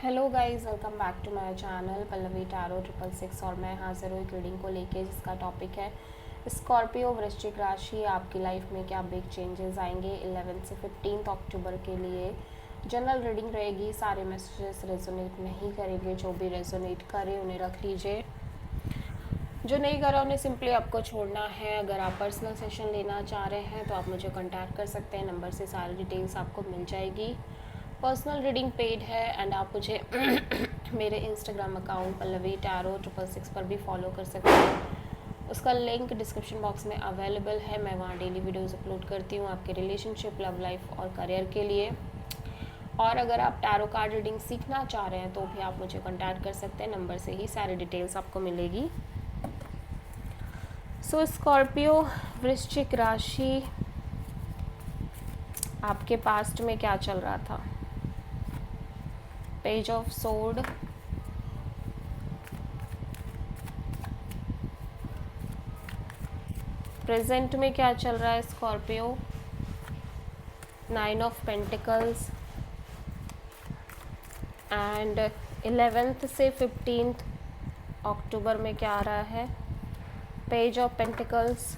Hello guys, welcome back to my channel Pallavi tarot 666 और मैं हाजिर हुई रीडिंग को लेके, जिसका टॉपिक है स्कॉर्पियो वृश्चिक राशि। आपकी लाइफ में क्या बिग चेंजेस आएंगे 11 से 15 अक्टूबर के लिए। जनरल रीडिंग रहेगी, सारे मैसेजेस रेजोनेट नहीं करेंगे, जो भी रेजोनेट करे उन्हें रख लीजिए, जो नहीं करा उन्हें सिंपली आपको छोड़ना है। अगर आप पर्सनल सेशन लेना चाह रहे हैं तो आप मुझे कांटेक्ट कर सकते हैं, नंबर से सारी डिटेल्स आपको मिल जाएगी। पर्सनल रीडिंग पेड है एंड आप मुझे मेरे इंस्टाग्राम अकाउंट पल्लवी टैरो 666 पर भी फॉलो कर सकते हैं। उसका लिंक डिस्क्रिप्शन बॉक्स में अवेलेबल है। मैं वहाँ डेली वीडियोस अपलोड करती हूँ आपके रिलेशनशिप, लव लाइफ और करियर के लिए। और अगर आप टैरो कार्ड रीडिंग सीखना चाह रहे हैं तो भी आप मुझे कॉन्टैक्ट कर सकते हैं, नंबर से ही सारी डिटेल्स आपको मिलेगी। सो स्कॉर्पियो वृश्चिक राशि, आपके पास्ट में क्या चल रहा था? पेज ऑफ सोर्ड, प्रेजेंट में क्या चल रहा है Scorpio? 9 of pentacles and 11th से 15th अक्टूबर में क्या आ रहा है? Page of pentacles.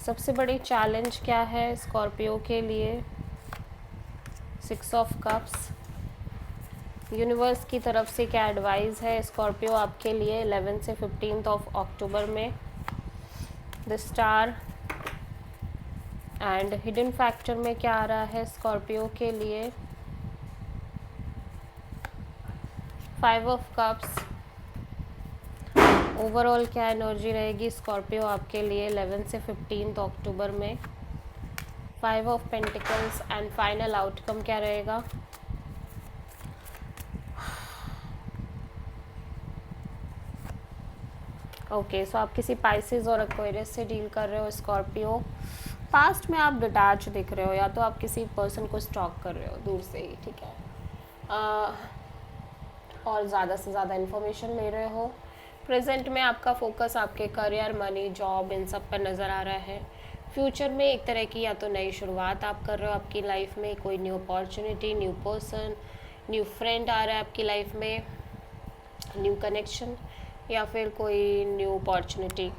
सबसे बड़ी चैलेंज क्या है स्कॉर्पियो के लिए? 6 ऑफ कप्स। यूनिवर्स की तरफ से क्या एडवाइस है स्कॉर्पियो आपके लिए 11 से 15 ऑफ अक्टूबर में? The star and hidden factor में क्या आ रहा है स्कॉर्पियो के लिए? 5 ऑफ कप्स। ओवरऑल क्या एनर्जी रहेगी स्कॉर्पियो आपके लिए 11 से 15 अक्टूबर में? 5 of pentacles and final outcome क्या रहेगा? ओके, सो आप किसी पाइसेस और एक्वेरियस से डील कर रहे हो स्कॉर्पियो। पास्ट में आप डिटैच दिख रहे हो, या तो आप किसी पर्सन को स्टॉक कर रहे हो दूर से ही, ठीक है, और ज़्यादा से ज़्यादा इन्फॉर्मेशन ले रहे हो। प्रेजेंट में आपका फोकस आपके करियर, मनी, जॉब, इन सब पर नज़र आ रहा है। फ्यूचर में एक तरह की या तो नई शुरुआत आप कर रहे हो आपकी लाइफ में, कोई new opportunity, new person, new friend आ रहा है आपकी लाइफ में, न्यू कनेक्शन, या फिर कोई न्यू अपॉर्चुनिटी।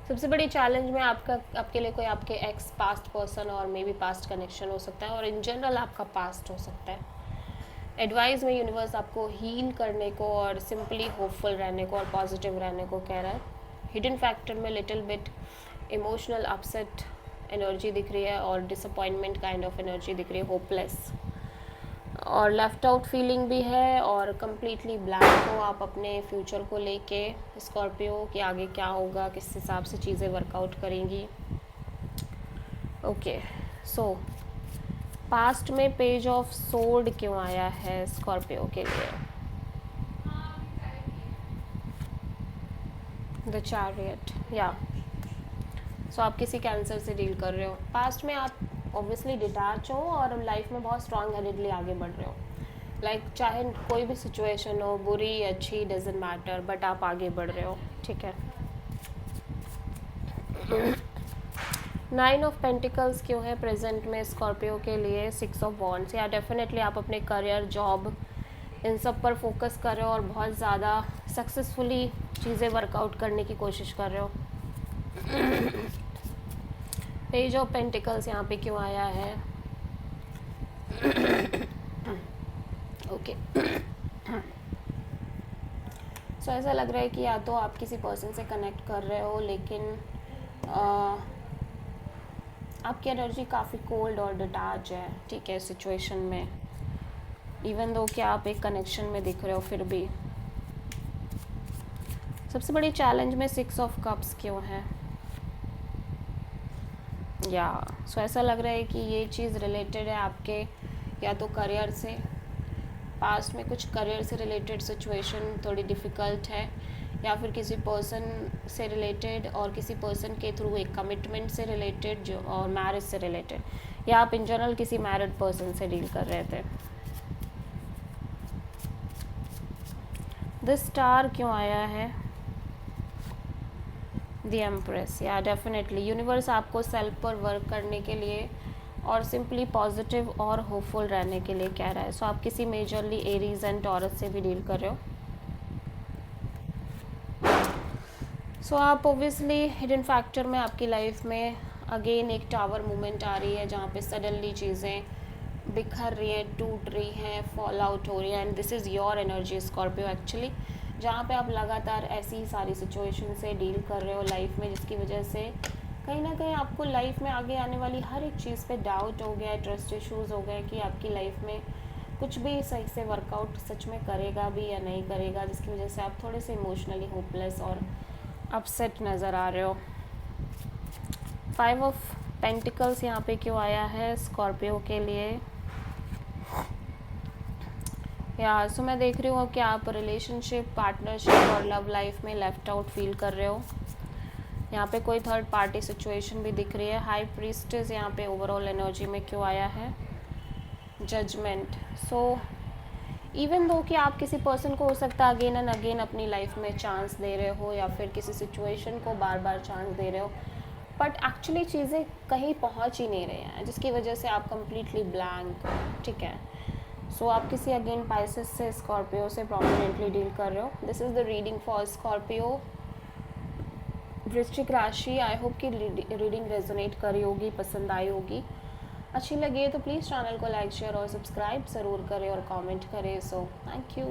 सबसे बड़ी चैलेंज में आपके लिए कोई आपके एक्स पास्ट पर्सन और मे बी पास्ट कनेक्शन हो सकता है, और इन जनरल आपका पास्ट हो सकता है। एडवाइस में यूनिवर्स आपको हील करने को और सिंपली होपफुल रहने को और पॉजिटिव रहने को कह रहा है। हिडन फैक्टर में little bit emotional upset energy दिख रही है और डिसअपॉइंटमेंट काइंड ऑफ एनर्जी दिख रही है, होपलेस और लेफ्ट आउट फीलिंग भी है, और कम्प्लीटली ब्लैंक हो आप अपने फ्यूचर को लेके स्कॉर्पियो कि आगे क्या होगा, किस हिसाब से चीज़ें वर्कआउट करेंगी। ओके, सो पास्ट में पेज ऑफ सोर्ड क्यों आया है स्कॉर्पियो के लिए? द चैरियट, या सो आप किसी कैंसर से डील कर रहे हो। पास्ट में आप ऑब्वियसली डिटैच हो और लाइफ में बहुत स्ट्रॉन्ग हेडेडली आगे बढ़ रहे हो। लाइक चाहे कोई भी सिचुएशन हो, बुरी अच्छी, डजेंट मैटर, बट आप आगे बढ़ रहे हो, ठीक है। 9 ऑफ पेंटिकल्स क्यों है प्रेजेंट में स्कॉर्पियो के लिए? 6 ऑफ वॉन्ड्स, या डेफिनेटली आप अपने करियर, जॉब, इन सब पर फोकस कर रहे हो और बहुत ज़्यादा सक्सेसफुली चीज़ें वर्कआउट करने की कोशिश कर रहे हो। पेज ऑफ पेंटिकल्स यहाँ पे क्यों आया है? ओके, सो ऐसा लग रहा है कि या तो आप किसी पर्सन से कनेक्ट कर रहे हो, लेकिन आपकी एनर्जी काफ़ी कोल्ड और डिटैच है, ठीक है, सिचुएशन में। इवन दो कि आप एक कनेक्शन में दिख रहे हो, फिर भी सबसे बड़ी चैलेंज में 6 ऑफ कप्स क्यों है? या सो ऐसा लग रहा है कि ये चीज़ रिलेटेड है आपके या तो करियर से। पास्ट में कुछ करियर से रिलेटेड सिचुएशन थोड़ी डिफ़िकल्ट है, या फिर किसी पर्सन से रिलेटेड और किसी पर्सन के थ्रू एक कमिटमेंट से रिलेटेड, जो और मैरिज से रिलेटेड, या आप इन जनरल किसी मैरिड पर्सन से डील कर रहे थे। द स्टार क्यों आया है? द एम्प्रेस, या डेफिनेटली यूनिवर्स आपको सेल्फ पर वर्क करने के लिए और सिंपली पॉजिटिव और होपफुल रहने के लिए कह रहा है। सो आप किसी मेजरली एरीज एंड टॉरस से भी डील कर रहे हो। सो आप ओबियसली हिडन फैक्टर में आपकी लाइफ में अगेन एक टावर मूवमेंट आ रही है, जहाँ पे सडनली चीज़ें बिखर रही हैं, टूट रही हैं, फॉल आउट हो रही है, and this is your energy Scorpio actually, जहाँ पे आप लगातार ऐसी ही सारी सिचुएशन से डील कर रहे हो लाइफ में, जिसकी वजह से कहीं ना कहीं आपको लाइफ में आगे आने वाली हर एक चीज़ पे डाउट हो गया है, ट्रस्ट इश्यूज हो गए कि आपकी लाइफ में कुछ भी सही से वर्कआउट सच में करेगा भी या नहीं करेगा, जिसकी वजह से आप थोड़े से इमोशनली होपलेस और अपसेट नज़र आ रहे हो। 5 ऑफ पेंटिकल्स यहाँ पे क्यों आया है स्कॉर्पियो के लिए? या सो मैं देख रही हूँ कि आप रिलेशनशिप, पार्टनरशिप और लव लाइफ में लेफ्ट आउट फील कर रहे हो। यहाँ पे कोई थर्ड पार्टी सिचुएशन भी दिख रही है। हाई प्रीस्टेस यहाँ पे ओवरऑल एनर्जी में क्यों आया है? जजमेंट। सो इवन दो कि आप किसी पर्सन को हो सकता है अगेन एंड अगेन अपनी लाइफ में चांस दे रहे हो, या फिर किसी सिचुएशन को बार बार चांस दे रहे हो, बट एक्चुअली चीज़ें कहीं पहुंच ही नहीं रही हैं, जिसकी वजह से आप कंप्लीटली ब्लैंक हो, ठीक है। सो आप किसी अगेन पाइसेस से, स्कॉर्पियो से प्रोमिनेंटली डील कर रहे हो। This is the reading for Scorpio वृश्चिक राशि। आई होप कि रीडिंग रेजोनेट करी होगी, पसंद आई होगी। अच्छी लगी है तो प्लीज़ चैनल को लाइक, शेयर और सब्सक्राइब ज़रूर करें और कमेंट करें। So thank you.